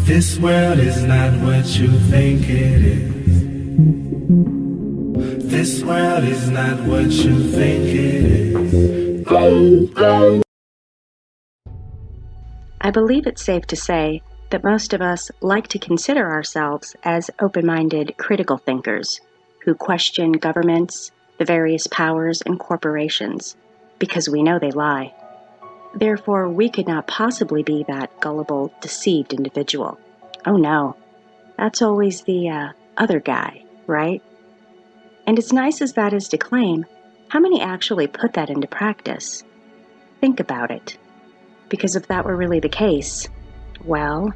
This world is not what you think it is. This world is not what you think it is. I believe it's safe to say that most of us like to consider ourselves as open-minded, critical thinkers who question governments, the various powers and corporations, because we know they lie. Therefore, we could not possibly be that gullible, deceived individual. Oh no, that's always the other guy, right? And as nice as that is to claim, how many actually put that into practice? Think about it. Because if that were really the case, well,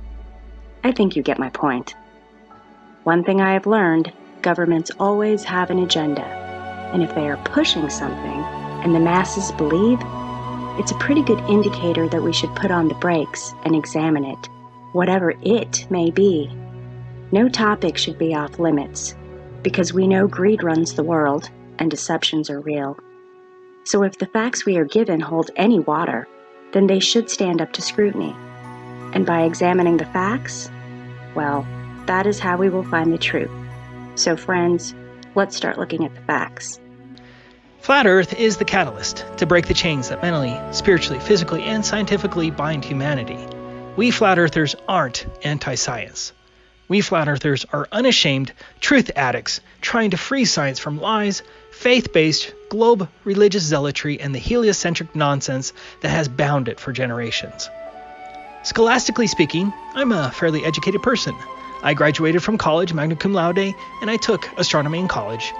I think you get my point. One thing I have learned, governments always have an agenda. And if they are pushing something and the masses believe, it's a pretty good indicator that we should put on the brakes and examine it, whatever it may be. No topic should be off limits, because we know greed runs the world and deceptions are real. So if the facts we are given hold any water, then they should stand up to scrutiny. And by examining the facts, well, that is how we will find the truth. So friends, let's start looking at the facts. Flat Earth is the catalyst to break the chains that mentally, spiritually, physically, and scientifically bind humanity. We Flat Earthers aren't anti-science. We Flat Earthers are unashamed truth addicts trying to free science from lies, faith-based, globe religious zealotry, and the heliocentric nonsense that has bound it for generations. Scholastically speaking, I'm a fairly educated person. I graduated from college magna cum laude, and I took astronomy in college.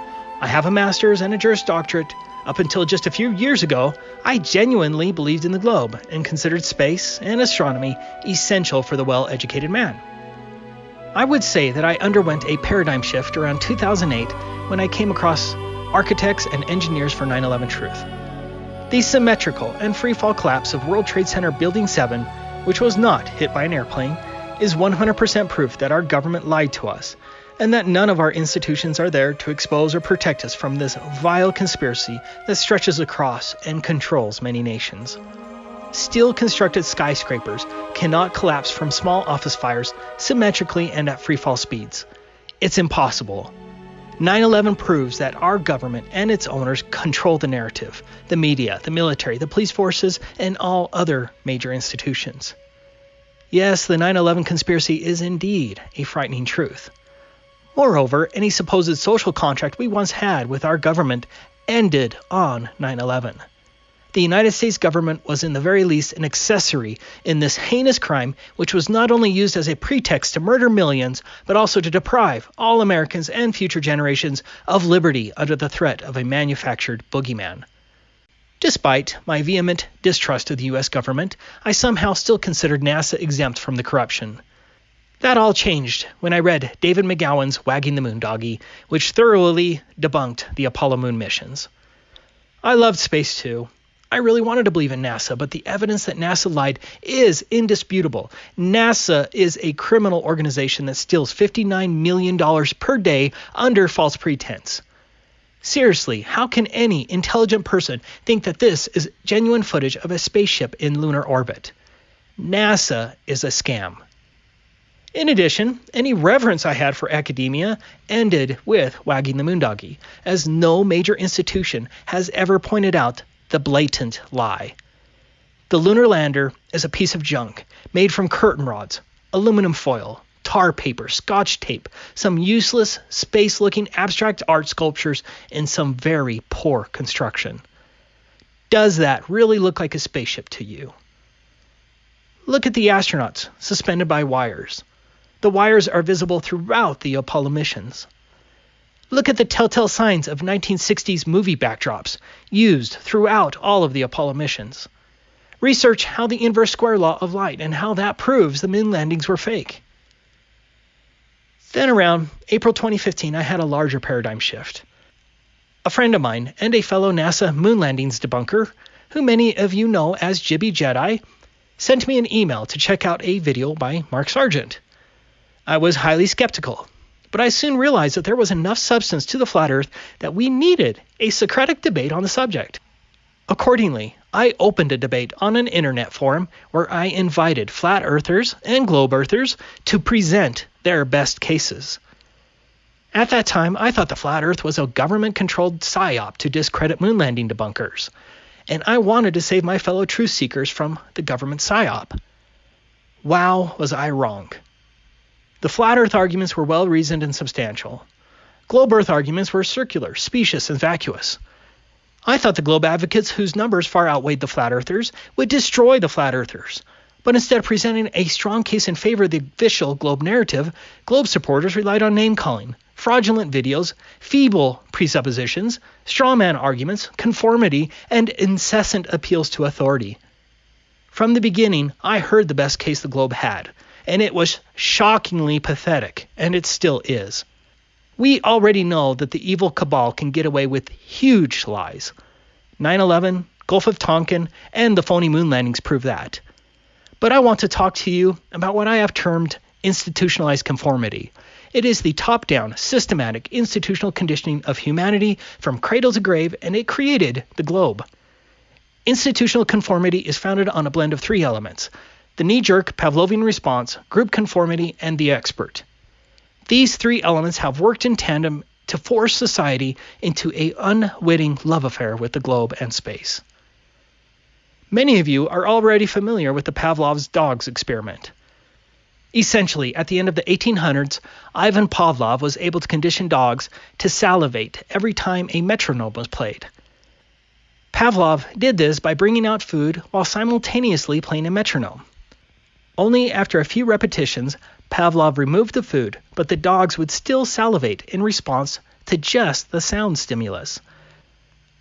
I have a master's and a Juris Doctorate. Up until just a few years ago, I genuinely believed in the globe and considered space and astronomy essential for the well-educated man. I would say that I underwent a paradigm shift around 2008 when I came across Architects and Engineers for 9/11 Truth. The symmetrical and free-fall collapse of World Trade Center Building 7, which was not hit by an airplane, is 100% proof that our government lied to us, and that none of our institutions are there to expose or protect us from this vile conspiracy that stretches across and controls many nations. Steel-constructed skyscrapers cannot collapse from small office fires symmetrically and at free-fall speeds. It's impossible. 9/11 proves that our government and its owners control the narrative, the media, the military, the police forces, and all other major institutions. Yes, the 9/11 conspiracy is indeed a frightening truth. Moreover, any supposed social contract we once had with our government ended on 9/11. The United States government was in the very least an accessory in this heinous crime, which was not only used as a pretext to murder millions, but also to deprive all Americans and future generations of liberty under the threat of a manufactured boogeyman. Despite my vehement distrust of the U.S. government, I somehow still considered NASA exempt from the corruption. That all changed when I read David McGowan's Wagging the Moon Doggy, which thoroughly debunked the Apollo moon missions. I loved space too. I really wanted to believe in NASA, but the evidence that NASA lied is indisputable. NASA is a criminal organization that steals $59 million per day under false pretense. Seriously, how can any intelligent person think that this is genuine footage of a spaceship in lunar orbit? NASA is a scam. In addition, any reverence I had for academia ended with Wagging the Moon Doggy, as no major institution has ever pointed out the blatant lie. The lunar lander is a piece of junk made from curtain rods, aluminum foil, tar paper, scotch tape, some useless, space-looking abstract art sculptures, and some very poor construction. Does that really look like a spaceship to you? Look at the astronauts suspended by wires. The wires are visible throughout the Apollo missions. Look at the telltale signs of 1960s movie backdrops used throughout all of the Apollo missions. Research how the inverse square law of light and how that proves the moon landings were fake. Then around April 2015, I had a larger paradigm shift. A friend of mine and a fellow NASA moon landings debunker, who many of you know as Jibby Jedi, sent me an email to check out a video by Mark Sargent. I was highly skeptical, but I soon realized that there was enough substance to the flat Earth that we needed a Socratic debate on the subject. Accordingly, I opened a debate on an internet forum where I invited flat earthers and globe earthers to present their best cases. At that time, I thought the flat earth was a government-controlled psyop to discredit moon landing debunkers, and I wanted to save my fellow truth seekers from the government psyop. Wow, was I wrong. The flat earth arguments were well-reasoned and substantial. Globe earth arguments were circular, specious, and vacuous. I thought the globe advocates, whose numbers far outweighed the flat earthers, would destroy the flat earthers. But instead of presenting a strong case in favor of the official globe narrative, globe supporters relied on name-calling, fraudulent videos, feeble presuppositions, strawman arguments, conformity, and incessant appeals to authority. From the beginning, I heard the best case the globe had, and it was shockingly pathetic, and it still is. We already know that the evil cabal can get away with huge lies. 9/11, Gulf of Tonkin, and the phony moon landings prove that. But I want to talk to you about what I have termed institutionalized conformity. It is the top-down, systematic, institutional conditioning of humanity from cradle to grave, and it created the globe. Institutional conformity is founded on a blend of three elements: the knee-jerk Pavlovian response, group conformity, and the expert. These three elements have worked in tandem to force society into an unwitting love affair with the globe and space. Many of you are already familiar with the Pavlov's dogs experiment. Essentially, at the end of the 1800s, Ivan Pavlov was able to condition dogs to salivate every time a metronome was played. Pavlov did this by bringing out food while simultaneously playing a metronome. Only after a few repetitions, Pavlov removed the food, but the dogs would still salivate in response to just the sound stimulus.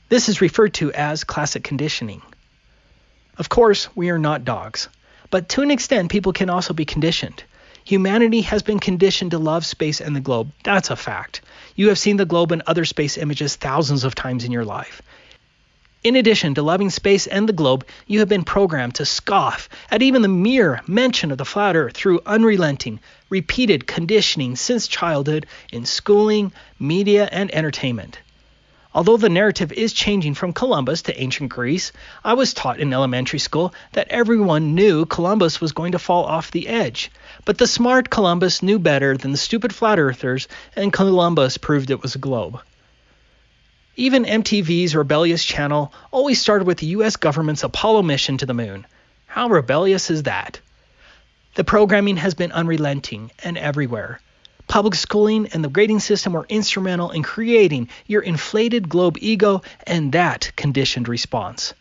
This is referred to as classic conditioning. Of course, we are not dogs, but to an extent, people can also be conditioned. Humanity has been conditioned to love space and the globe. That's a fact. You have seen the globe and other space images thousands of times in your life. In addition to loving space and the globe, you have been programmed to scoff at even the mere mention of the flat earth through unrelenting, repeated conditioning since childhood in schooling, media, and entertainment. Although the narrative is changing from Columbus to ancient Greece, I was taught in elementary school that everyone knew Columbus was going to fall off the edge. But the smart Columbus knew better than the stupid flat earthers, and Columbus proved it was a globe. Even MTV's rebellious channel always started with the U.S. government's Apollo mission to the moon. How rebellious is that? The programming has been unrelenting and everywhere. Public schooling and the grading system were instrumental in creating your inflated globe ego and that conditioned response.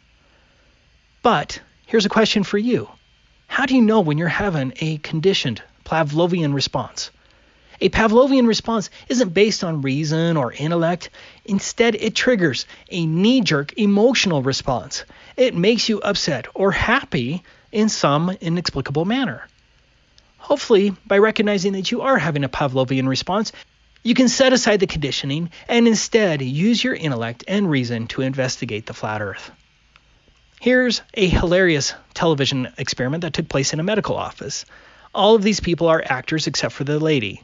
But here's a question for you. How do you know when you're having a conditioned Pavlovian response? A Pavlovian response isn't based on reason or intellect. Instead, it triggers a knee-jerk emotional response. It makes you upset or happy in some inexplicable manner. Hopefully, by recognizing that you are having a Pavlovian response, you can set aside the conditioning and instead use your intellect and reason to investigate the flat earth. Here's a hilarious television experiment that took place in a medical office. All of these people are actors except for the lady.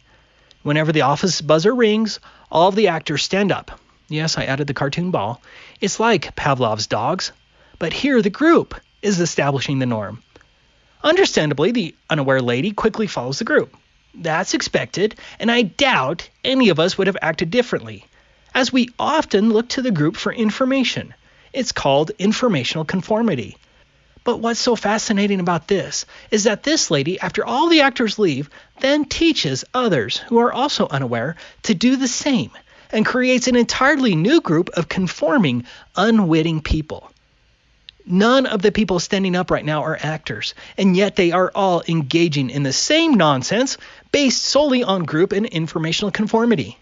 Whenever the office buzzer rings, all of the actors stand up. Yes, I added the cartoon ball. It's like Pavlov's dogs, but here the group is establishing the norm. Understandably, the unaware lady quickly follows the group. That's expected, and I doubt any of us would have acted differently, as we often look to the group for information. It's called informational conformity. But what's so fascinating about this is that this lady, after all the actors leave, then teaches others who are also unaware to do the same and creates an entirely new group of conforming, unwitting people. None of the people standing up right now are actors, and yet they are all engaging in the same nonsense based solely on group and informational conformity.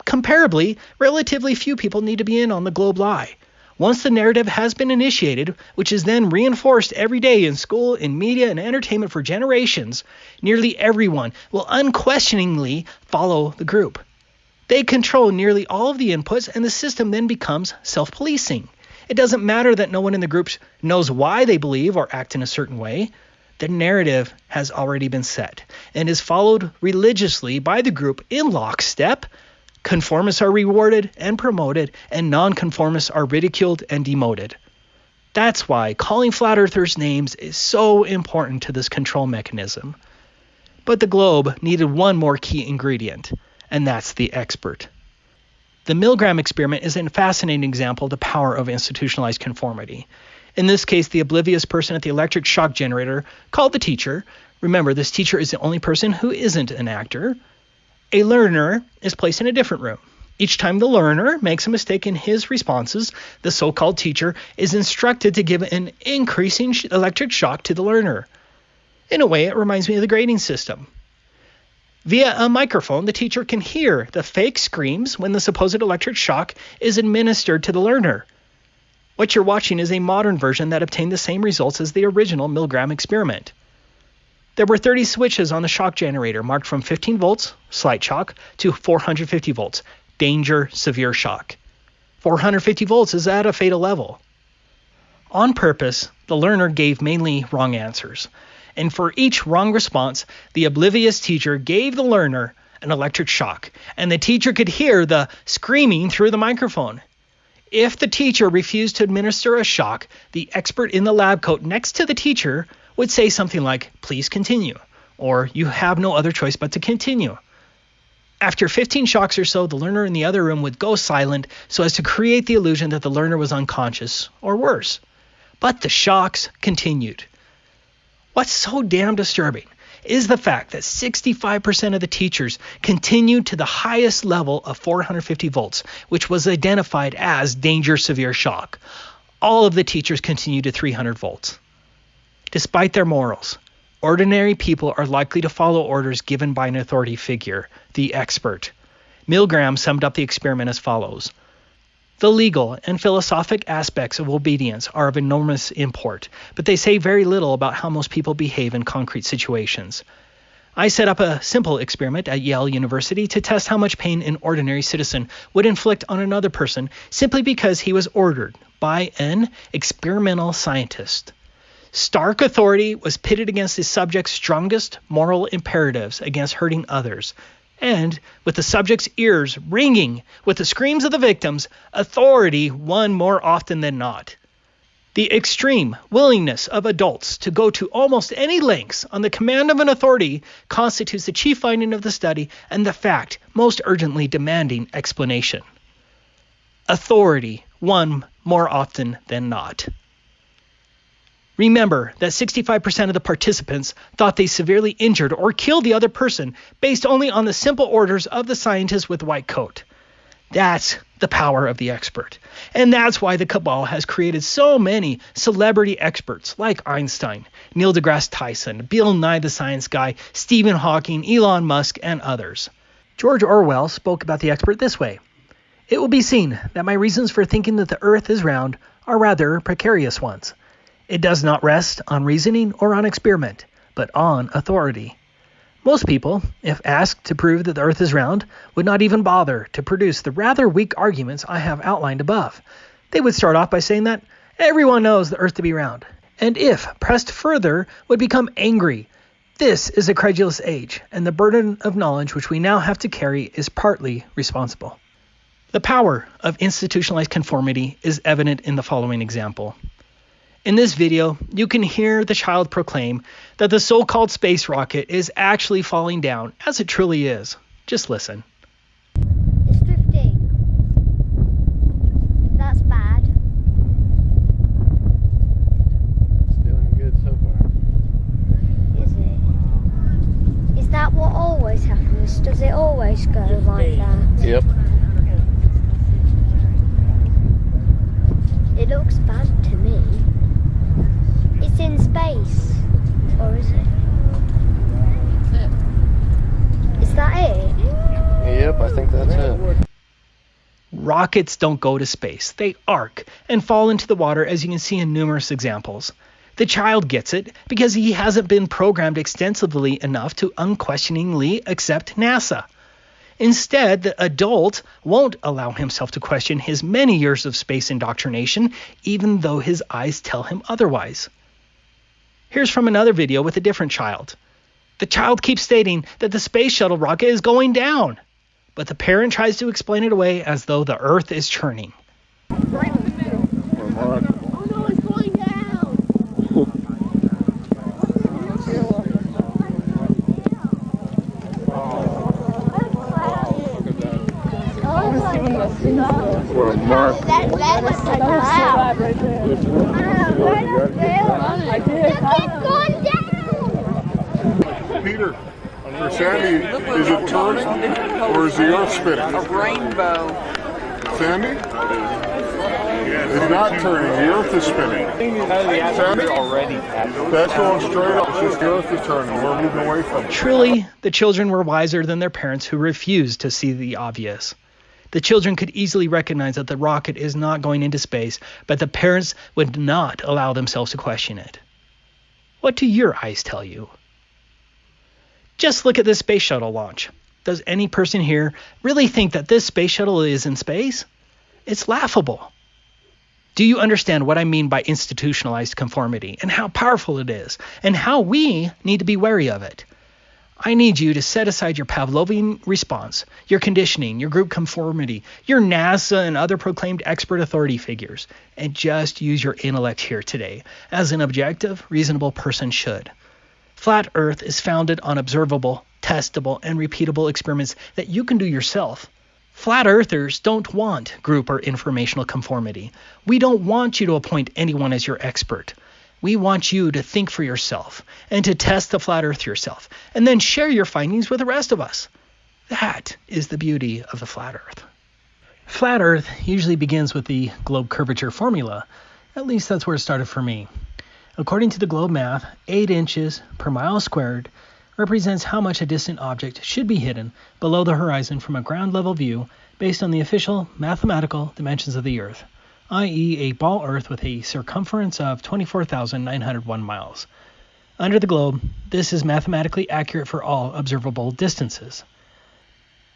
Comparably, relatively few people need to be in on the globe lie. Once the narrative has been initiated, which is then reinforced every day in school, in media, and entertainment for generations, nearly everyone will unquestioningly follow the group. They control nearly all of the inputs, and the system then becomes self-policing. It doesn't matter that no one in the group knows why they believe or act in a certain way. The narrative has already been set and is followed religiously by the group in lockstep. Conformists are rewarded and promoted, and nonconformists are ridiculed and demoted. That's why calling flat earthers names is so important to this control mechanism. But the globe needed one more key ingredient, and that's the expert. The Milgram experiment is a fascinating example of the power of institutionalized conformity. In this case, the oblivious person at the electric shock generator called the teacher. Remember, this teacher is the only person who isn't an actor. A learner is placed in a different room. Each time the learner makes a mistake in his responses, the so-called teacher is instructed to give an increasing electric shock to the learner. In a way, it reminds me of the grading system. Via a microphone, the teacher can hear the fake screams when the supposed electric shock is administered to the learner. What you're watching is a modern version that obtained the same results as the original Milgram experiment. There were 30 switches on the shock generator marked from 15 volts, slight shock, to 450 volts, danger, severe shock. 450 volts is at a fatal level. On purpose, the learner gave mainly wrong answers. And for each wrong response, the oblivious teacher gave the learner an electric shock, and the teacher could hear the screaming through the microphone. If the teacher refused to administer a shock, the expert in the lab coat next to the teacher would say something like, "Please continue," or "You have no other choice but to continue." After 15 shocks or so, the learner in the other room would go silent so as to create the illusion that the learner was unconscious, or worse. But the shocks continued. What's so damn disturbing is the fact that 65% of the teachers continued to the highest level of 450 volts, which was identified as danger severe shock. All of the teachers continued to 300 volts. Despite their morals, ordinary people are likely to follow orders given by an authority figure, the expert. Milgram summed up the experiment as follows. The legal and philosophic aspects of obedience are of enormous import, but they say very little about how most people behave in concrete situations. I set up a simple experiment at Yale University to test how much pain an ordinary citizen would inflict on another person simply because he was ordered by an experimental scientist. Stark authority was pitted against the subject's strongest moral imperatives against hurting others. And, with the subject's ears ringing with the screams of the victims, authority won more often than not. The extreme willingness of adults to go to almost any lengths on the command of an authority constitutes the chief finding of the study and the fact most urgently demanding explanation. Authority won more often than not. Remember that 65% of the participants thought they severely injured or killed the other person based only on the simple orders of the scientist with the white coat. That's the power of the expert. And that's why the cabal has created so many celebrity experts like Einstein, Neil deGrasse Tyson, Bill Nye the Science Guy, Stephen Hawking, Elon Musk, and others. George Orwell spoke about the expert this way. It will be seen that my reasons for thinking that the earth is round are rather precarious ones. It does not rest on reasoning or on experiment, but on authority. Most people, if asked to prove that the earth is round, would not even bother to produce the rather weak arguments I have outlined above. They would start off by saying that everyone knows the earth to be round, and if pressed further, would become angry. This is a credulous age, and the burden of knowledge which we now have to carry is partly responsible. The power of institutionalized conformity is evident in the following example. In this video, you can hear the child proclaim that the so-called space rocket is actually falling down, as it truly is. Just listen. It's drifting. That's bad. It's doing good so far. Is it? Is that what always happens? Does it always go like that? Yep. It looks bad to me. It's in space, or is it? Is that it? Yep, I think that's it. Rockets don't go to space. They arc and fall into the water, as you can see in numerous examples. The child gets it because he hasn't been programmed extensively enough to unquestioningly accept NASA. Instead, the adult won't allow himself to question his many years of space indoctrination, even though his eyes tell him otherwise. Here's from another video with a different child. The child keeps stating that the space shuttle rocket is going down, but the parent tries to explain it away as though the earth is churning. Remarkable. Oh no, it's going Mark. Peter, for Sandy, is it turning or is the earth spinning? A rainbow. Sandy? It's not turning, the earth is spinning. Sandy? Already. That's going straight up, it's just the earth is turning. We're moving away from it. Truly, the children were wiser than their parents who refused to see the obvious. The children could easily recognize that the rocket is not going into space, but the parents would not allow themselves to question it. What do your eyes tell you? Just look at this space shuttle launch. Does any person here really think that this space shuttle is in space? It's laughable. Do you understand what I mean by institutionalized conformity and how powerful it is and how we need to be wary of it? I need you to set aside your Pavlovian response, your conditioning, your group conformity, your NASA and other proclaimed expert authority figures, and just use your intellect here today, as an objective, reasonable person should. Flat Earth is founded on observable, testable, and repeatable experiments that you can do yourself. Flat Earthers don't want group or informational conformity. We don't want you to appoint anyone as your expert. We want you to think for yourself and to test the flat earth yourself and then share your findings with the rest of us. That is the beauty of the flat earth. Flat earth usually begins with the globe curvature formula. At least that's where it started for me. According to the globe math, 8 inches per mile squared represents how much a distant object should be hidden below the horizon from a ground level view based on the official mathematical dimensions of the earth, i.e. a ball Earth with a circumference of 24,901 miles. Under the globe, this is mathematically accurate for all observable distances.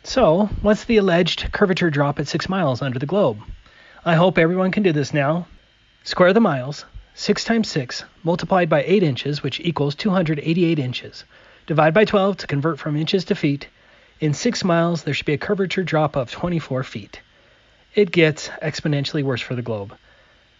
So, what's the alleged curvature drop at 6 miles under the globe? I hope everyone can do this now. Square the miles, 6 times 6, multiplied by 8 inches, which equals 288 inches. Divide by 12 to convert from inches to feet. In 6 miles, there should be a curvature drop of 24 feet. It gets exponentially worse for the globe.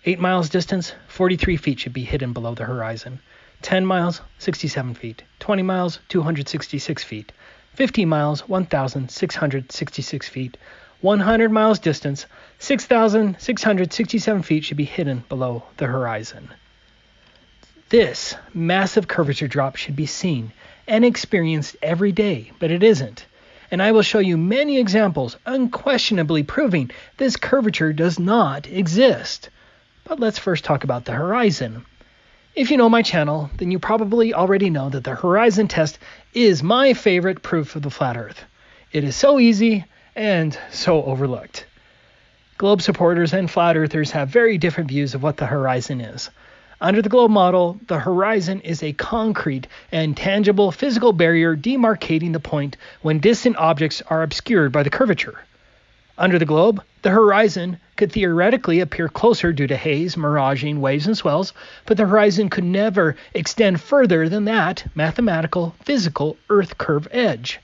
8 miles distance, 43 feet should be hidden below the horizon. 10 miles, 67 feet. 20 miles, 266 feet. 50 miles, 1,666 feet. 100 miles distance, 6,667 feet should be hidden below the horizon. This massive curvature drop should be seen and experienced every day, but it isn't. And I will show you many examples unquestionably proving this curvature does not exist. But let's first talk about the horizon. If you know my channel, then you probably already know that the horizon test is my favorite proof of the flat earth. It is so easy and so overlooked. Globe supporters and flat earthers have very different views of what the horizon is. Under the globe model, the horizon is a concrete and tangible physical barrier demarcating the point when distant objects are obscured by the curvature. Under the globe, the horizon could theoretically appear closer due to haze, miraging, waves, and swells, but the horizon could never extend further than that mathematical, physical Earth curve edge.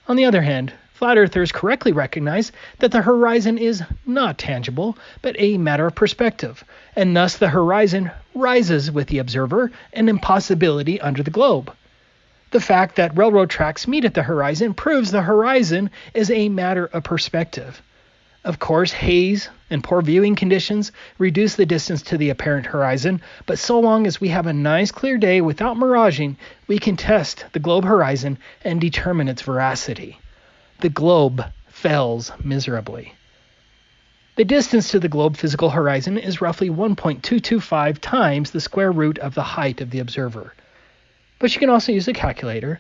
On the other hand, flat earthers correctly recognize that the horizon is not tangible, but a matter of perspective, and thus the horizon rises with the observer, an impossibility under the globe. The fact that railroad tracks meet at the horizon proves the horizon is a matter of perspective. Of course, haze and poor viewing conditions reduce the distance to the apparent horizon, but so long as we have a nice clear day without miraging, we can test the globe horizon and determine its veracity. The globe fails miserably. The distance to the globe physical horizon is roughly 1.225 times the square root of the height of the observer. But you can also use a calculator.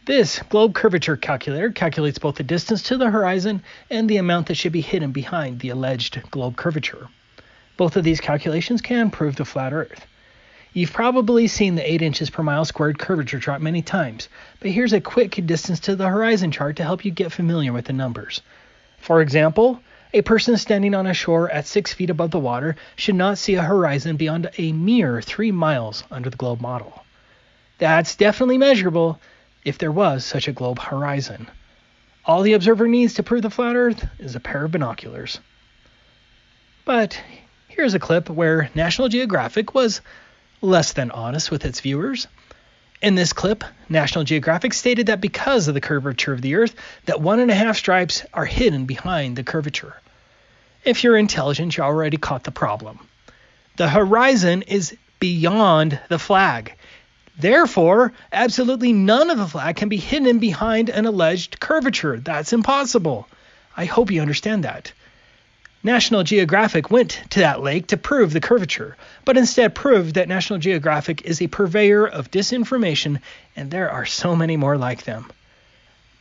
This globe curvature calculator calculates both the distance to the horizon and the amount that should be hidden behind the alleged globe curvature. Both of these calculations can prove the flat Earth. You've probably seen the 8 inches per mile squared curvature chart many times, but here's a quick distance to the horizon chart to help you get familiar with the numbers. For example, a person standing on a shore at 6 feet above the water should not see a horizon beyond a mere 3 miles under the globe model. That's definitely measurable if there was such a globe horizon. All the observer needs to prove the flat Earth is a pair of binoculars. But here's a clip where National Geographic was less than honest with its viewers. In this clip, National Geographic stated that because of the curvature of the Earth, that 1.5 stripes are hidden behind the curvature. If you're intelligent, you already caught the problem. The horizon is beyond the flag. Therefore, absolutely none of the flag can be hidden behind an alleged curvature. That's impossible. I hope you understand that. National Geographic went to that lake to prove the curvature, but instead proved that National Geographic is a purveyor of disinformation, and there are so many more like them.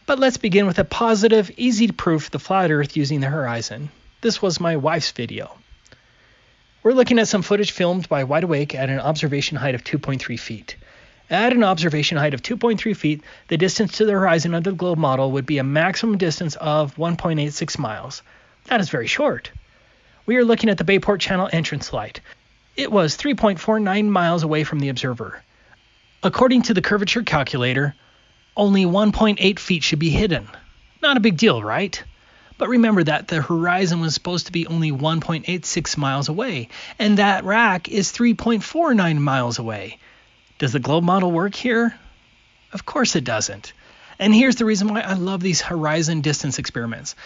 But let's begin with a positive, easy to proof the flat Earth using the horizon. This was my wife's video. We're looking at some footage filmed by Wide Awake at an observation height of 2.3 feet. At an observation height of 2.3 feet, the distance to the horizon under the globe model would be a maximum distance of 1.86 miles. That is very short. We are looking at the Bayport Channel entrance light. It was 3.49 miles away from the observer. According to the curvature calculator, only 1.8 feet should be hidden. Not a big deal, right? But remember that the horizon was supposed to be only 1.86 miles away, and that rack is 3.49 miles away. Does the globe model work here? Of course it doesn't. And here's the reason why I love these horizon distance experiments.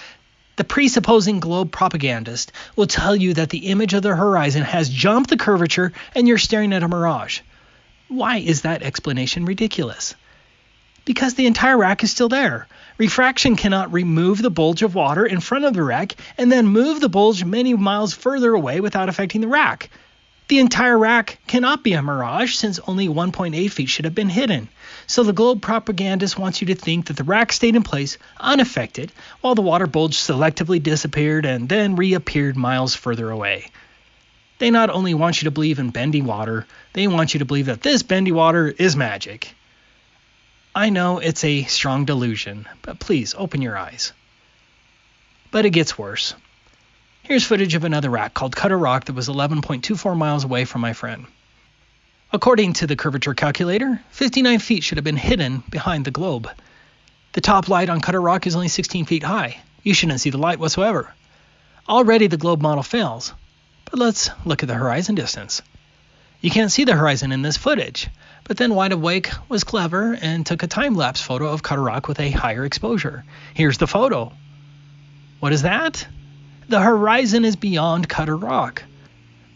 The presupposing globe propagandist will tell you that the image of the horizon has jumped the curvature and you're staring at a mirage. Why is that explanation ridiculous? Because the entire rack is still there. Refraction cannot remove the bulge of water in front of the rack and then move the bulge many miles further away without affecting the rack. The entire rack cannot be a mirage since only 1.8 feet should have been hidden. So the globe propagandist wants you to think that the rack stayed in place unaffected while the water bulge selectively disappeared and then reappeared miles further away. They not only want you to believe in bendy water, they want you to believe that this bendy water is magic. I know it's a strong delusion, but please open your eyes. But it gets worse. Here's footage of another rack called Cutter Rock that was 11.24 miles away from my friend. According to the curvature calculator, 59 feet should have been hidden behind the globe. The top light on Cutter Rock is only 16 feet high. You shouldn't see the light whatsoever. Already the globe model fails. But let's look at the horizon distance. You can't see the horizon in this footage, but then Wide Awake was clever and took a time-lapse photo of Cutter Rock with a higher exposure. Here's the photo. What is that? The horizon is beyond Cutter Rock.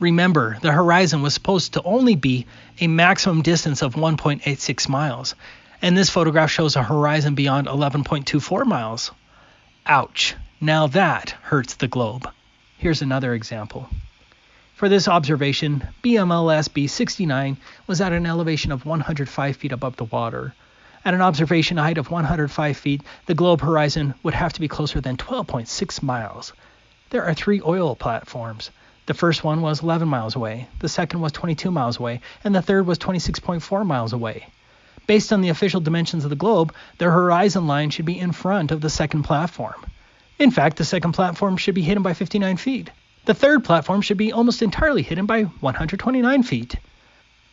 Remember, the horizon was supposed to only be a maximum distance of 1.86 miles, and this photograph shows a horizon beyond 11.24 miles. Ouch. Now that hurts the globe. Here's another example. For this observation, BMLS B69 was at an elevation of 105 feet above the water. At an observation height of 105 feet, the globe horizon would have to be closer than 12.6 miles. There are 3 oil platforms. The first one was 11 miles away, the second was 22 miles away, and the third was 26.4 miles away. Based on the official dimensions of the globe, the horizon line should be in front of the second platform. In fact, the second platform should be hidden by 59 feet. The third platform should be almost entirely hidden by 129 feet.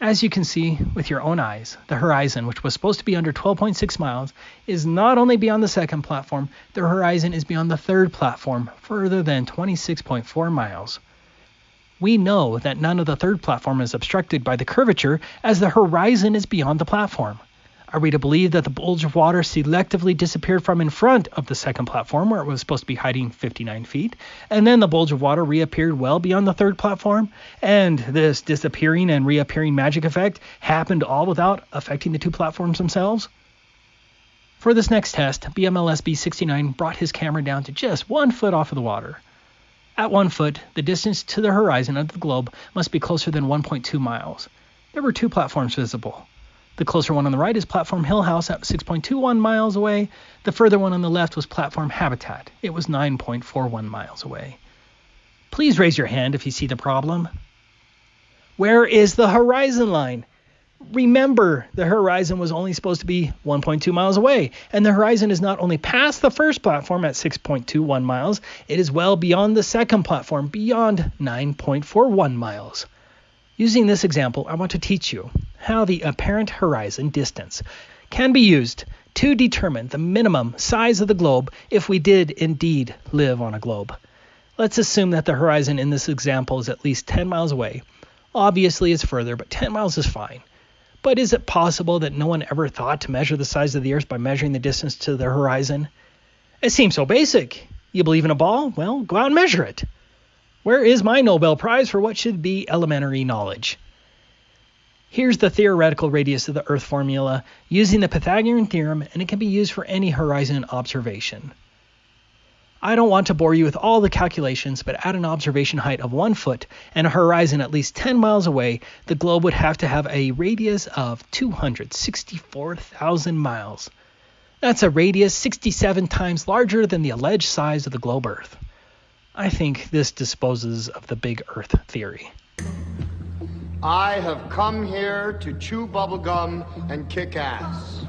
As you can see with your own eyes, the horizon, which was supposed to be under 12.6 miles, is not only beyond the second platform, the horizon is beyond the third platform, further than 26.4 miles. We know that none of the third platform is obstructed by the curvature, as the horizon is beyond the platform. Are we to believe that the bulge of water selectively disappeared from in front of the second platform, where it was supposed to be hiding 59 feet, and then the bulge of water reappeared well beyond the third platform, and this disappearing and reappearing magic effect happened all without affecting the 2 platforms themselves? For this next test, BMLS B69 brought his camera down to just 1 foot off of the water. At 1 foot, the distance to the horizon of the globe must be closer than 1.2 miles. There were 2 platforms visible. The closer one on the right is Platform Hill House at 6.21 miles away. The further one on the left was Platform Habitat. It was 9.41 miles away. Please raise your hand if you see the problem. Where is the horizon line? Remember, the horizon was only supposed to be 1.2 miles away, and the horizon is not only past the first platform at 6.21 miles, it is well beyond the second platform, beyond 9.41 miles. Using this example, I want to teach you how the apparent horizon distance can be used to determine the minimum size of the globe if we did indeed live on a globe. Let's assume that the horizon in this example is at least 10 miles away. Obviously it's further, but 10 miles is fine. But is it possible that no one ever thought to measure the size of the Earth by measuring the distance to the horizon? It seems so basic. You believe in a ball? Well, go out and measure it. Where is my Nobel Prize for what should be elementary knowledge? Here's the theoretical radius of the Earth formula using the Pythagorean theorem, and it can be used for any horizon observation. I don't want to bore you with all the calculations, but at an observation height of 1 foot and a horizon at least 10 miles away, the globe would have to have a radius of 264,000 miles. That's a radius 67 times larger than the alleged size of the globe Earth. I think this disposes of the big Earth theory. I have come here to chew bubblegum and kick ass.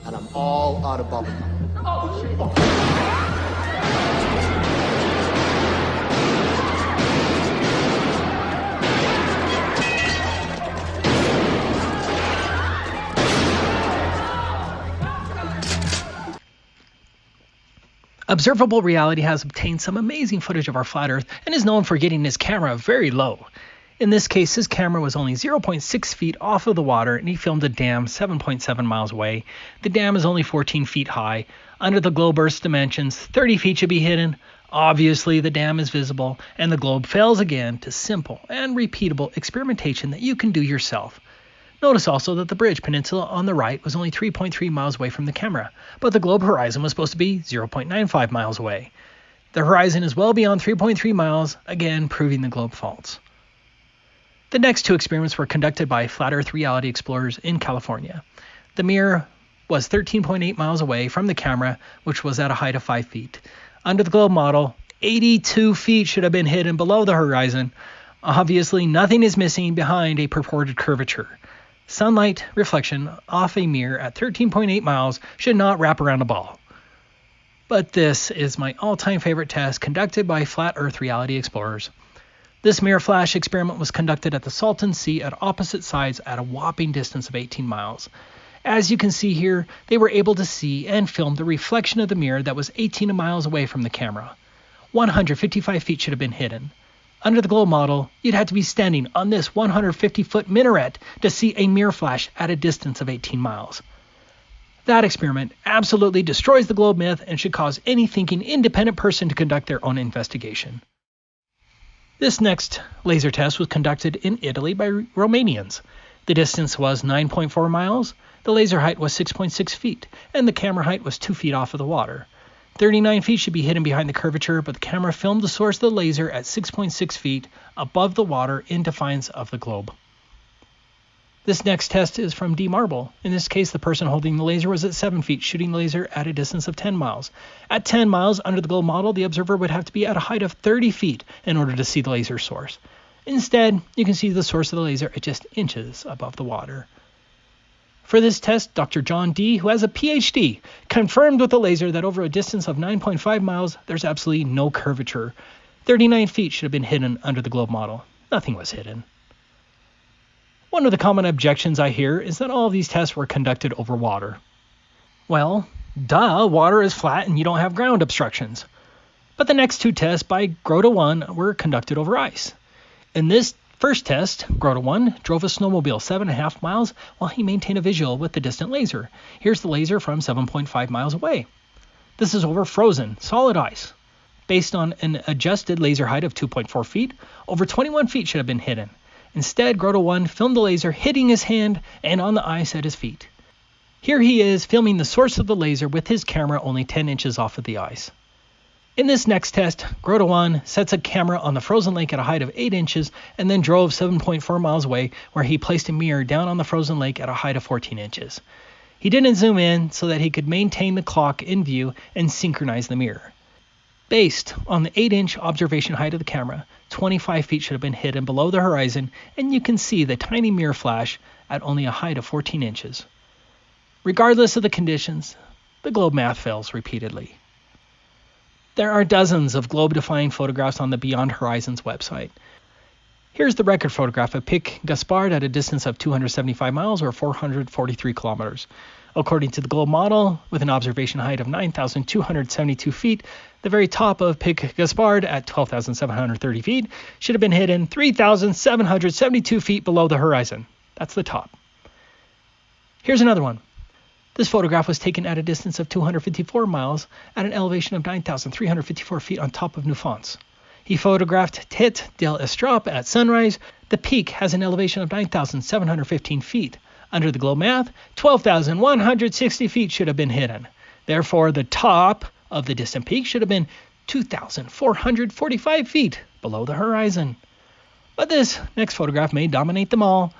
And I'm all out of bubblegum. Observable Reality has obtained some amazing footage of our flat Earth and is known for getting his camera very low. In this case, his camera was only 0.6 feet off of the water, and he filmed a dam 7.7 miles away. The dam is only 14 feet high. Under the globe Earth's dimensions, 30 feet should be hidden. Obviously, the dam is visible, and the globe fails again to simple and repeatable experimentation that you can do yourself. Notice also that the Bridge Peninsula on the right was only 3.3 miles away from the camera, but the globe horizon was supposed to be 0.95 miles away. The horizon is well beyond 3.3 miles, again proving the globe false. The next two experiments were conducted by Flat Earth Reality Explorers in California. The mirror was 13.8 miles away from the camera, which was at a height of 5 feet. Under the globe model, 82 feet should have been hidden below the horizon. Obviously, nothing is missing behind a purported curvature. Sunlight reflection off a mirror at 13.8 miles should not wrap around a ball. But this is my all-time favorite test conducted by Flat Earth Reality Explorers. This mirror flash experiment was conducted at the Salton Sea at opposite sides at a whopping distance of 18 miles. As you can see here, they were able to see and film the reflection of the mirror that was 18 miles away from the camera. 155 feet should have been hidden. Under the globe model, you'd have to be standing on this 150-foot minaret to see a mirror flash at a distance of 18 miles. That experiment absolutely destroys the globe myth and should cause any thinking independent person to conduct their own investigation. This next laser test was conducted in Italy by Romanians. The distance was 9.4 miles, the laser height was 6.6 feet, and the camera height was 2 feet off of the water. 39 feet should be hidden behind the curvature, but the camera filmed the source of the laser at 6.6 feet above the water in defiance of the globe. This next test is from D. Marble. In this case, the person holding the laser was at 7 feet, shooting the laser at a distance of 10 miles. At 10 miles under the globe model, the observer would have to be at a height of 30 feet in order to see the laser source. Instead, you can see the source of the laser at just inches above the water. For this test, Dr. John D., who has a PhD, confirmed with the laser that over a distance of 9.5 miles, there's absolutely no curvature. 39 feet should have been hidden under the globe model. Nothing was hidden. One of the common objections I hear is that all of these tests were conducted over water. Well, duh, water is flat and you don't have ground obstructions. But the next two tests by Grota 1 were conducted over ice. In this first test, Grota 1 drove a snowmobile 7.5 miles while he maintained a visual with the distant laser. Here's the laser from 7.5 miles away. This is over frozen, solid ice. Based on an adjusted laser height of 2.4 feet, over 21 feet should have been hidden. Instead, Grota 1 filmed the laser hitting his hand and on the ice at his feet. Here he is filming the source of the laser with his camera only 10 inches off of the ice. In this next test, Grota 1 sets a camera on the frozen lake at a height of 8 inches and then drove 7.4 miles away where he placed a mirror down on the frozen lake at a height of 14 inches. He didn't zoom in so that he could maintain the clock in view and synchronize the mirror. Based on the 8-inch observation height of the camera, 25 feet should have been hidden below the horizon, and you can see the tiny mirror flash at only a height of 14 inches. Regardless of the conditions, the globe math fails repeatedly. There are dozens of globe-defying photographs on the Beyond Horizons website. Here's the record photograph of Pic Gaspard at a distance of 275 miles or 443 kilometers. According to the globe model, with an observation height of 9,272 feet, the very top of Pic Gaspard at 12,730 feet should have been hidden 3,772 feet below the horizon. That's the top. Here's another one. This photograph was taken at a distance of 254 miles at an elevation of 9,354 feet on top of Neufons. He photographed Tête de l'Estrop at sunrise. The peak has an elevation of 9,715 feet. Under the globe math, 12,160 feet should have been hidden. Therefore, the top of the distant peak should have been 2,445 feet below the horizon. But this next photograph may dominate them all.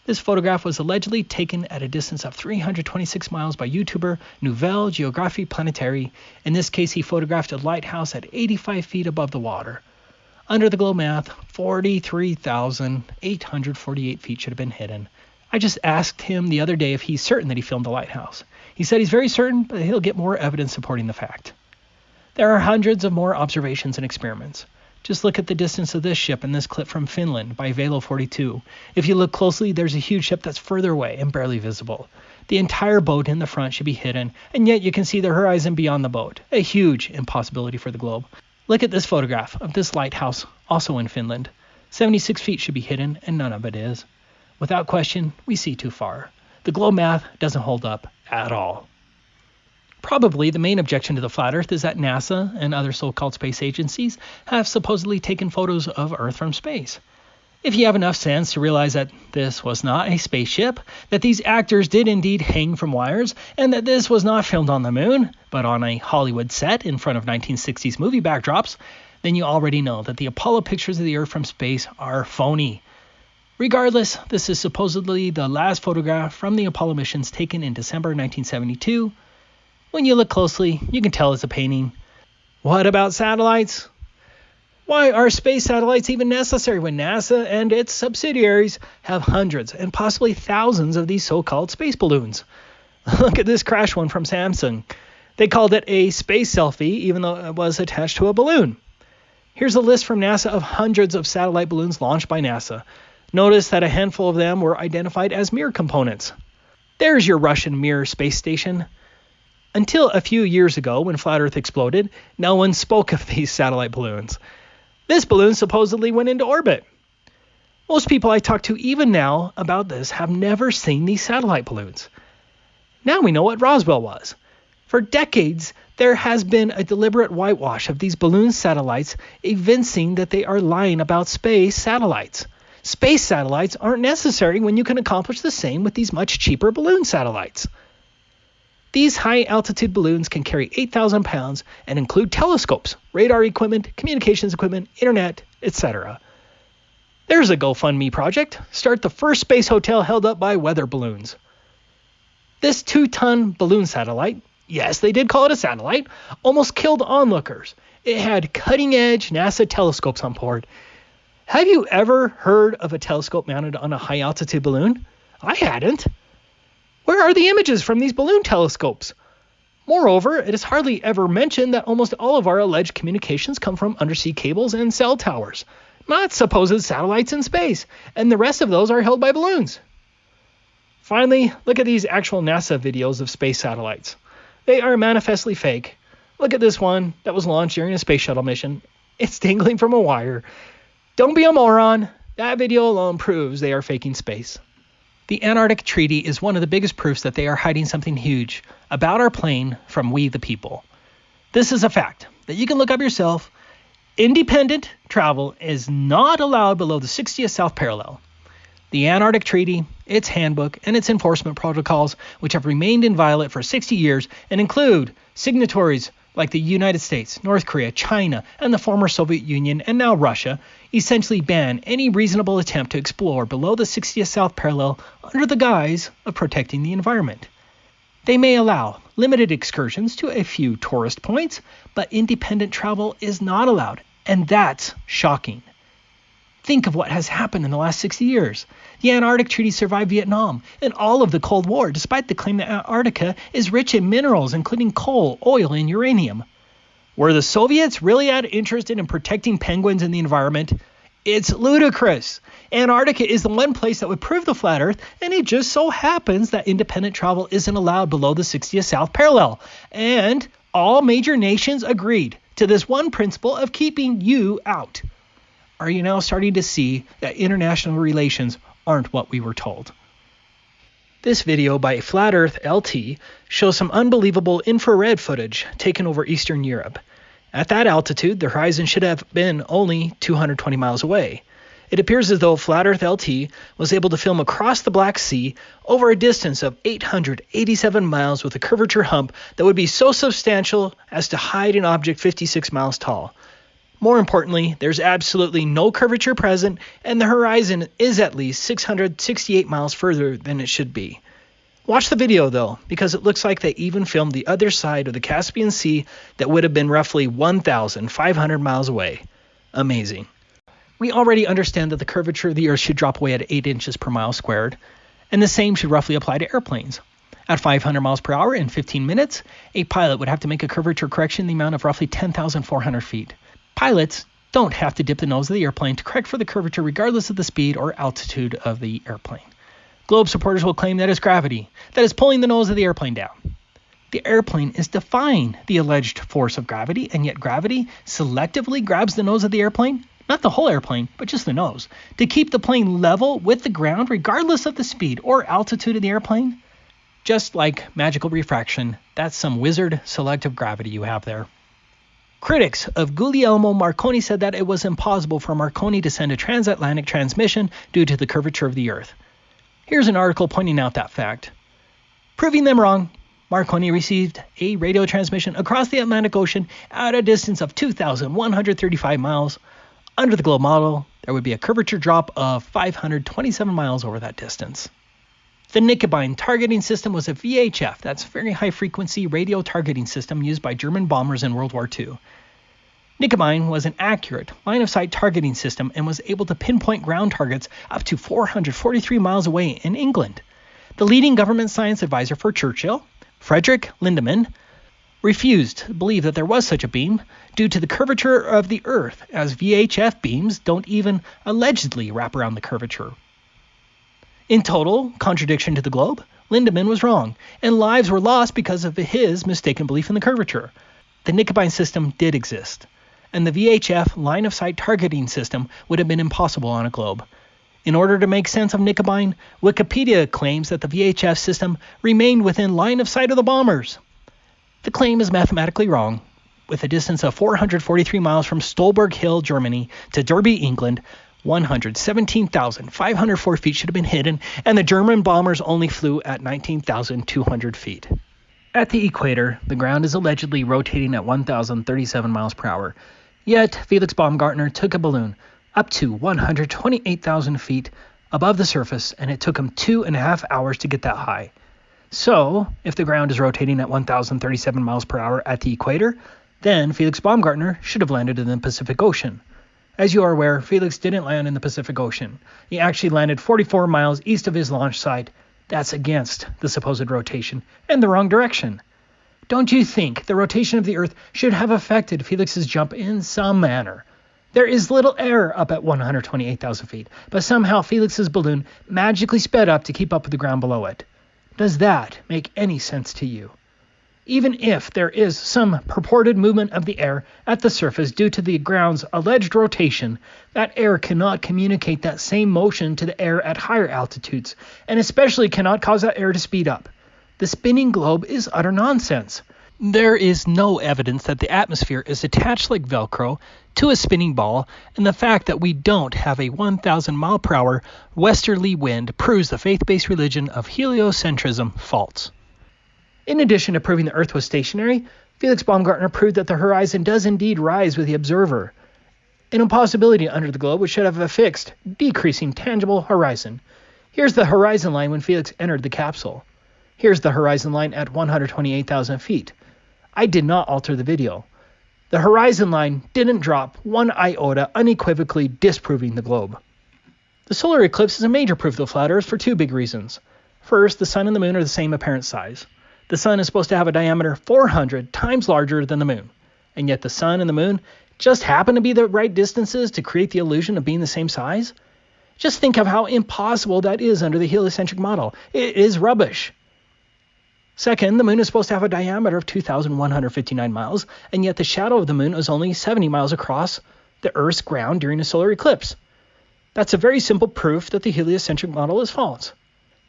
This photograph was allegedly taken at a distance of 326 miles by YouTuber Nouvelle Géographie Planétaire. In this case, he photographed a lighthouse at 85 feet above the water. Under the globe math, 43,848 feet should have been hidden. I just asked him the other day if he's certain that he filmed the lighthouse. He said he's very certain, but he'll get more evidence supporting the fact. There are hundreds of more observations and experiments. Just look at the distance of this ship in this clip from Finland by Velo 42. If you look closely, there's a huge ship that's further away and barely visible. The entire boat in the front should be hidden, and yet you can see the horizon beyond the boat. A huge impossibility for the globe. Look at this photograph of this lighthouse, also in Finland. 76 feet should be hidden, and none of it is. Without question, we see too far. The globe math doesn't hold up at all. Probably the main objection to the flat Earth is that NASA and other so-called space agencies have supposedly taken photos of Earth from space. If you have enough sense to realize that this was not a spaceship, that these actors did indeed hang from wires, and that this was not filmed on the moon, but on a Hollywood set in front of 1960s movie backdrops, then you already know that the Apollo pictures of the Earth from space are phony. Regardless, this is supposedly the last photograph from the Apollo missions taken in December 1972. When you look closely, you can tell it's a painting. What about satellites? Why are space satellites even necessary when NASA and its subsidiaries have hundreds and possibly thousands of these so-called space balloons? Look at this crash one from Samsung. They called it a space selfie even though it was attached to a balloon. Here's a list from NASA of hundreds of satellite balloons launched by NASA. Notice that a handful of them were identified as Mir components. There's your Russian Mir space station. Until a few years ago, when Flat Earth exploded, no one spoke of these satellite balloons. This balloon supposedly went into orbit. Most people I talk to even now about this have never seen these satellite balloons. Now we know what Roswell was. For decades, there has been a deliberate whitewash of these balloon satellites, evincing that they are lying about space satellites. Space satellites aren't necessary when you can accomplish the same with these much cheaper balloon satellites. These high-altitude balloons can carry 8,000 pounds and include telescopes, radar equipment, communications equipment, internet, etc. There's a GoFundMe project. Start the first space hotel held up by weather balloons. This 2-ton balloon satellite, yes, they did call it a satellite, almost killed onlookers. It had cutting-edge NASA telescopes on board. Have you ever heard of a telescope mounted on a high-altitude balloon? I hadn't. Where are the images from these balloon telescopes? Moreover, it is hardly ever mentioned that almost all of our alleged communications come from undersea cables and cell towers, not supposed satellites in space, and the rest of those are held by balloons. Finally, look at these actual NASA videos of space satellites. They are manifestly fake. Look at this one that was launched during a space shuttle mission. It's dangling from a wire. Don't be a moron. That video alone proves they are faking space. The Antarctic Treaty is one of the biggest proofs that they are hiding something huge about our plane from we the people. This is a fact that you can look up yourself. Independent travel is not allowed below the 60th south parallel. The Antarctic Treaty, its handbook, and its enforcement protocols, which have remained inviolate for 60 years and include signatories like the United States, North Korea, China, and the former Soviet Union, and now Russia, essentially ban any reasonable attempt to explore below the 60th south parallel under the guise of protecting the environment. They may allow limited excursions to a few tourist points, but independent travel is not allowed, and that's shocking. Think of what has happened in the last 60 years. The Antarctic Treaty survived Vietnam and all of the Cold War, despite the claim that Antarctica is rich in minerals, including coal, oil, and uranium. Were the Soviets really interested in protecting penguins and the environment? It's ludicrous. Antarctica is the one place that would prove the flat Earth, and it just so happens that independent travel isn't allowed below the 60th south parallel. And all major nations agreed to this one principle of keeping you out. Are you now starting to see that international relations aren't what we were told? This video by Flat Earth LT shows some unbelievable infrared footage taken over Eastern Europe. At that altitude, the horizon should have been only 220 miles away. It appears as though Flat Earth LT was able to film across the Black Sea over a distance of 887 miles with a curvature hump that would be so substantial as to hide an object 56 miles tall. More importantly, there's absolutely no curvature present, and the horizon is at least 668 miles further than it should be. Watch the video though, because it looks like they even filmed the other side of the Caspian Sea that would have been roughly 1,500 miles away. Amazing. We already understand that the curvature of the Earth should drop away at 8 inches per mile squared, and the same should roughly apply to airplanes. At 500 miles per hour in 15 minutes, a pilot would have to make a curvature correction in the amount of roughly 10,400 feet. Pilots don't have to dip the nose of the airplane to correct for the curvature regardless of the speed or altitude of the airplane. Globe supporters will claim that it's gravity that is pulling the nose of the airplane down. The airplane is defying the alleged force of gravity, and yet gravity selectively grabs the nose of the airplane, not the whole airplane, but just the nose, to keep the plane level with the ground regardless of the speed or altitude of the airplane. Just like magical refraction, that's some wizard selective gravity you have there. Critics of Guglielmo Marconi said that it was impossible for Marconi to send a transatlantic transmission due to the curvature of the Earth. Here's an article pointing out that fact. Proving them wrong, Marconi received a radio transmission across the Atlantic Ocean at a distance of 2,135 miles. Under the globe model, there would be a curvature drop of 527 miles over that distance. The Knickebein targeting system was a VHF, that's very high-frequency radio targeting system used by German bombers in World War II. Knickebein was an accurate line-of-sight targeting system and was able to pinpoint ground targets up to 443 miles away in England. The leading government science advisor for Churchill, Frederick Lindemann, refused to believe that there was such a beam due to the curvature of the Earth, as VHF beams don't even allegedly wrap around the curvature. In total contradiction to the globe, Lindemann was wrong, and lives were lost because of his mistaken belief in the curvature. The Knickebein system did exist, and the VHF line-of-sight targeting system would have been impossible on a globe. In order to make sense of Knickebein, Wikipedia claims that the VHF system remained within line of sight of the bombers. The claim is mathematically wrong. With a distance of 443 miles from Stolberg Hill, Germany, to Derby, England, 117,504 feet should have been hidden, and the German bombers only flew at 19,200 feet. At the equator, the ground is allegedly rotating at 1,037 miles per hour. Yet, Felix Baumgartner took a balloon up to 128,000 feet above the surface, and it took him 2.5 hours to get that high. So, if the ground is rotating at 1,037 miles per hour at the equator, then Felix Baumgartner should have landed in the Pacific Ocean. As you are aware, Felix didn't land in the Pacific Ocean. He actually landed 44 miles east of his launch site. That's against the supposed rotation and the wrong direction. Don't you think the rotation of the Earth should have affected Felix's jump in some manner? There is little air up at 128,000 feet, but somehow Felix's balloon magically sped up to keep up with the ground below it. Does that make any sense to you? Even if there is some purported movement of the air at the surface due to the ground's alleged rotation, that air cannot communicate that same motion to the air at higher altitudes, and especially cannot cause that air to speed up. The spinning globe is utter nonsense. There is no evidence that the atmosphere is attached like Velcro to a spinning ball, and the fact that we don't have a 1,000 mile per hour westerly wind proves the faith-based religion of heliocentrism false. In addition to proving the Earth was stationary, Felix Baumgartner proved that the horizon does indeed rise with the observer, an impossibility under the globe which should have a fixed, decreasing, tangible horizon. Here's the horizon line when Felix entered the capsule. Here's the horizon line at 128,000 feet. I did not alter the video. The horizon line didn't drop one iota, unequivocally disproving the globe. The solar eclipse is a major proof of the flat Earth for two big reasons. First, the sun and the moon are the same apparent size. The sun is supposed to have a diameter 400 times larger than the moon, and yet the sun and the moon just happen to be the right distances to create the illusion of being the same size? Just think of how impossible that is under the heliocentric model. It is rubbish. Second, the moon is supposed to have a diameter of 2,159 miles, and yet the shadow of the moon is only 70 miles across the Earth's ground during a solar eclipse. That's a very simple proof that the heliocentric model is false.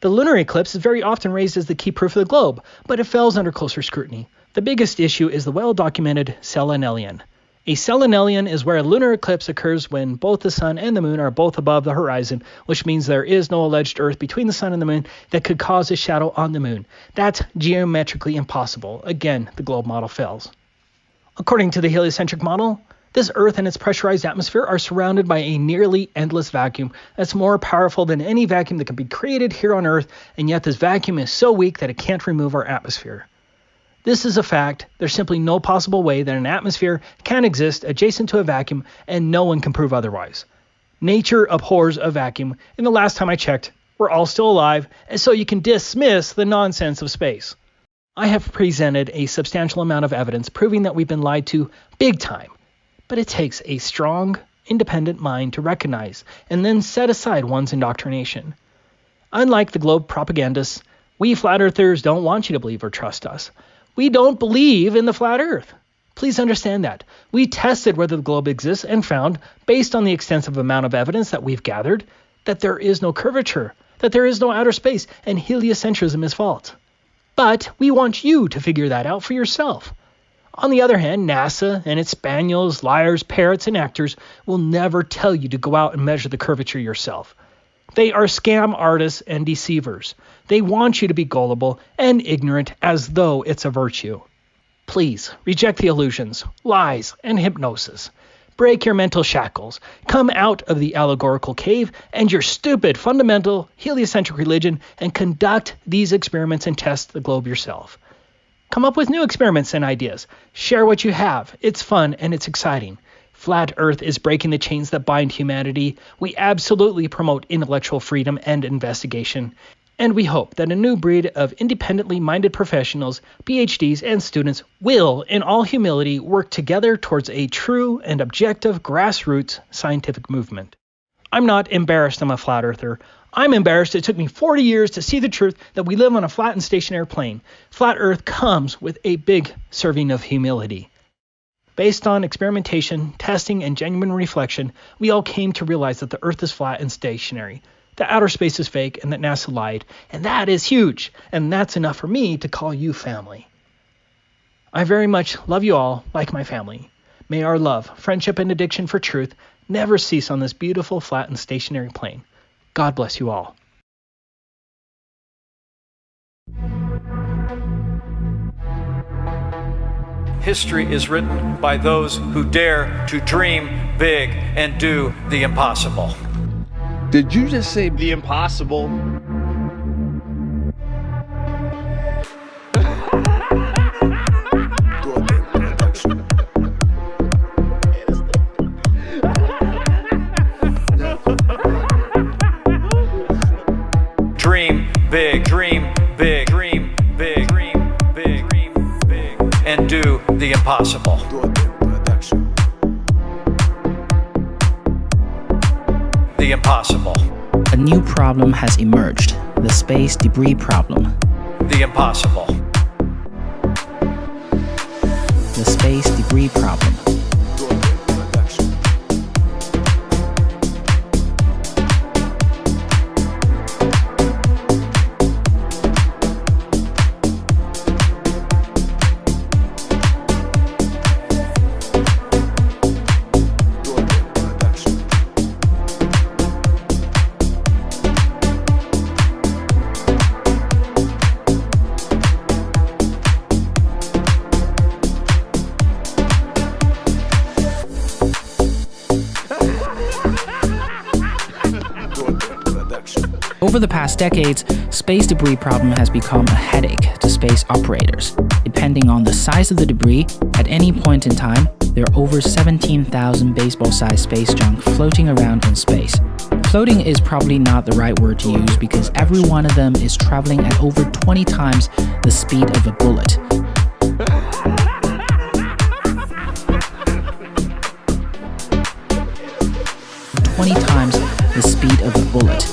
The lunar eclipse is very often raised as the key proof of the globe, but it fails under closer scrutiny. The biggest issue is the well-documented selenelion. A selenelion is where a lunar eclipse occurs when both the sun and the moon are both above the horizon, which means there is no alleged Earth between the sun and the moon that could cause a shadow on the moon. That's geometrically impossible. Again, the globe model fails. According to the heliocentric model, this Earth and its pressurized atmosphere are surrounded by a nearly endless vacuum that's more powerful than any vacuum that can be created here on Earth, and yet this vacuum is so weak that it can't remove our atmosphere. This is a fact. There's simply no possible way that an atmosphere can exist adjacent to a vacuum, and no one can prove otherwise. Nature abhors a vacuum, and the last time I checked, we're all still alive, and so you can dismiss the nonsense of space. I have presented a substantial amount of evidence proving that we've been lied to big time, but it takes a strong, independent mind to recognize and then set aside one's indoctrination. Unlike the globe propagandists, we flat earthers don't want you to believe or trust us. We don't believe in the flat earth. Please understand that. We tested whether the globe exists and found, based on the extensive amount of evidence that we've gathered, that there is no curvature, that there is no outer space, and heliocentrism is false. But we want you to figure that out for yourself. On the other hand, NASA and its spaniels, liars, parrots, and actors will never tell you to go out and measure the curvature yourself. They are scam artists and deceivers. They want you to be gullible and ignorant as though it's a virtue. Please reject the illusions, lies, and hypnosis. Break your mental shackles. Come out of the allegorical cave and your stupid fundamental heliocentric religion and conduct these experiments and test the globe yourself. Come up with new experiments and ideas. Share what you have. It's fun and it's exciting. Flat Earth is breaking the chains that bind humanity. We absolutely promote intellectual freedom and investigation. And we hope that a new breed of independently minded professionals, PhDs, and students will, in all humility, work together towards a true and objective grassroots scientific movement. I'm not embarrassed I'm a flat earther. I'm embarrassed it took me 40 years to see the truth that we live on a flat and stationary plane. Flat Earth comes with a big serving of humility. Based on experimentation, testing, and genuine reflection, we all came to realize that the Earth is flat and stationary, that outer space is fake, and that NASA lied. And that is huge, and that's enough for me to call you family. I very much love you all like my family. May our love, friendship, and addiction for truth never cease on this beautiful, flat, and stationary plane. God bless you all. History is written by those who dare to dream big and do the impossible. Did you just say the impossible? Dream big, dream big, dream big, dream big, dream big, and do the impossible. The impossible. A new problem has emerged, the space debris problem. The impossible. The space debris problem. Over the past decades, space debris problem has become a headache to space operators. Depending on the size of the debris, at any point in time, there are over 17,000 baseball-sized space junk floating around in space. Floating is probably not the right word to use because every one of them is traveling at over 20 times the speed of a bullet. The speed of a bullet.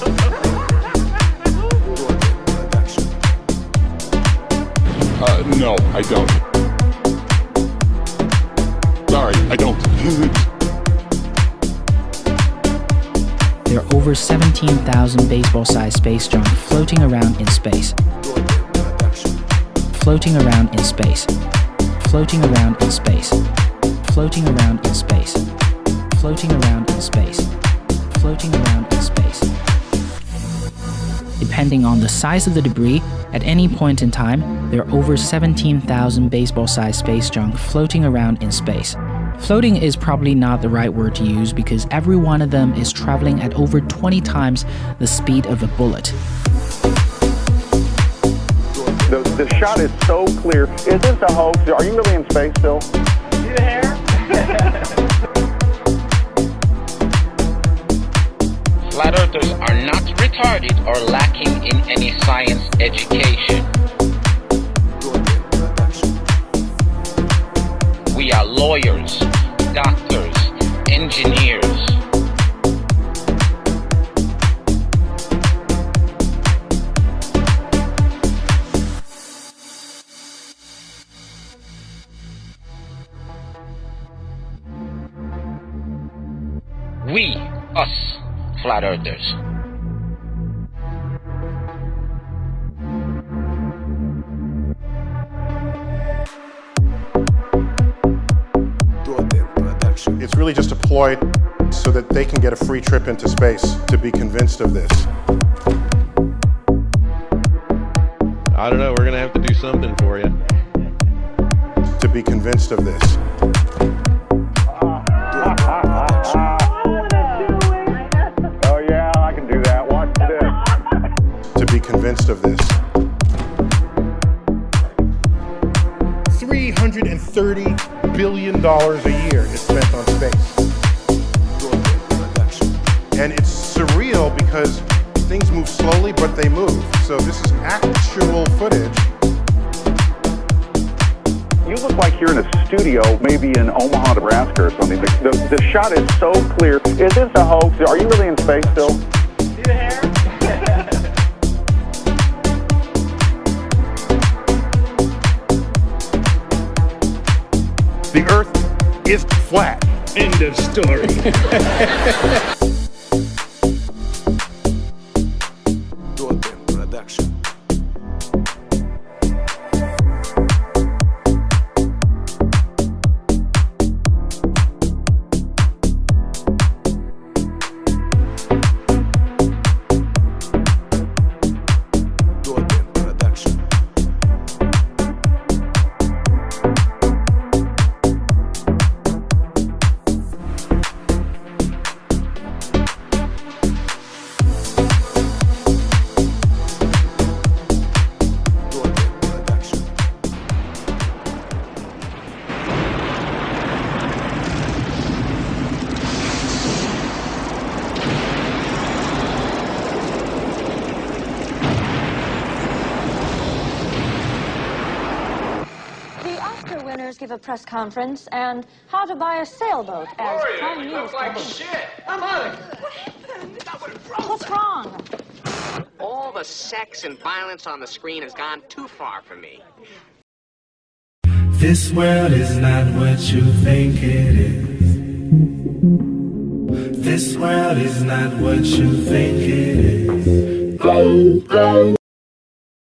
No, I don't. Sorry, I don't. there are over 17,000 baseball-sized space junk floating around in space. Floating around in space. Floating around in space. Floating around in space. Floating around in space. Floating around in space. Depending on the size of the debris, at any point in time, there are over 17,000 baseball-sized space junk floating around in space. Floating is probably not the right word to use because every one of them is traveling at over 20 times the speed of a bullet. The shot is so clear. Is this a hoax? Are you really in space still? See the hair? Flat earthers are not retarded or lacking in any science education. We are lawyers, doctors, engineers. We, us, flat earthers. It's really just a ploy so that they can get a free trip into space to be convinced of this. I don't know, we're gonna have to do something for you. To be convinced of this. Oh yeah, I can do that. Watch this. To be convinced of this. $330 billion a year is spent on space. And it's surreal because things move slowly, but they move. So this is actual footage. You look like you're in a studio, maybe in Omaha, Nebraska or something. The shot is so clear. Is this a hoax? Are you really in space still? See the hair? The Earth is flat. End of story. Give a press conference and how to buy a sailboat as prime minister. Like shit. I'm out of here. What happened? What's wrong? All the sex and violence on the screen has gone too far for me. This world is not what you think it is. This world is not what you think it is. Oh, oh.